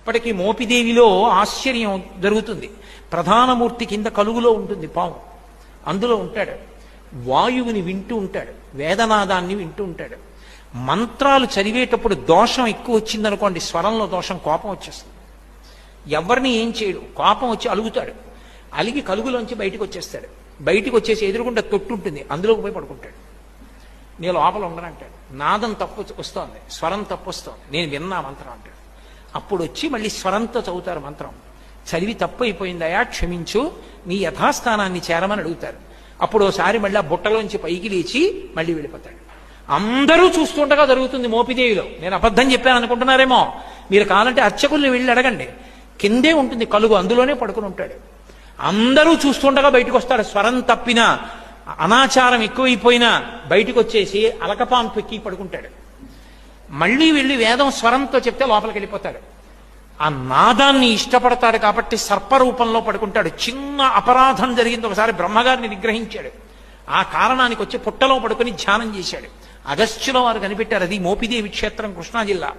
ఇప్పటికీ మోపిదేవిలో ఆశ్చర్యం జరుగుతుంది. ప్రధానమూర్తి కింద కలుగులో ఉంటుంది పాము, అందులో ఉంటాడు. వాయువుని వింటూ ఉంటాడు, వేదనాదాన్ని వింటూ ఉంటాడు. మంత్రాలు చదివేటప్పుడు దోషం ఎక్కువ వచ్చిందనుకోండి, స్వరంలో దోషం, కోపం వచ్చేస్తుంది. ఎవరిని ఏం చేయడు, కోపం వచ్చి అలుగుతాడు. అలిగి కలుగులోంచి బయటకు వచ్చేస్తాడు. బయటికి వచ్చేసి ఎదురుకుండా తొట్టు ఉంటుంది, అందులోకి పోయి పడుకుంటాడు. నేను లోపల ఉండనంటాడు. నాదం తప్పు వస్తోంది, స్వరం తప్పు వస్తోంది, నేను విన్నా మంత్రం అంటాడు. అప్పుడు వచ్చి మళ్ళీ స్వరంతో చదువుతారు మంత్రం. చదివి తప్పు అయిపోయిందయా, క్షమించు, నీ యథాస్థానాన్ని చేరమని అడుగుతారు. అప్పుడు ఒకసారి మళ్ళీ ఆ బుట్టలోంచి పైకి లేచి మళ్ళీ వెళ్ళిపోతాడు. అందరూ చూస్తుండగా జరుగుతుంది మోపిదేవిలో. నేను అబద్ధం చెప్పాను అనుకుంటున్నారేమో. మీరు కావాలంటే అర్చకుల్ని వెళ్ళి అడగండి, కిందే ఉంటుంది కలుగు, అందులోనే పడుకుని ఉంటాడు. అందరూ చూస్తుండగా బయటకు వస్తాడు. స్వరం తప్పినా, అనాచారం ఎక్కువైపోయినా బయటకు వచ్చేసి అలకపాం పెక్కి పడుకుంటాడు. మళ్ళీ వెళ్ళి వేదం స్వరంతో చెప్తే లోపలికి వెళ్ళిపోతాడు. ఆ నాదాన్ని ఇష్టపడతాడు కాబట్టి సర్పరూపంలో పడుకుంటాడు. చిన్న అపరాధం జరిగింది, ఒకసారి బ్రహ్మగారిని నిగ్రహించాడు. ఆ కారణానికి వచ్చి పుట్టలో పడుకుని ధ్యానం చేశాడు. అగస్త్యుల వారు కనిపెట్టారు, అది మోపిదేవి క్షేత్రం, కృష్ణా జిల్లా.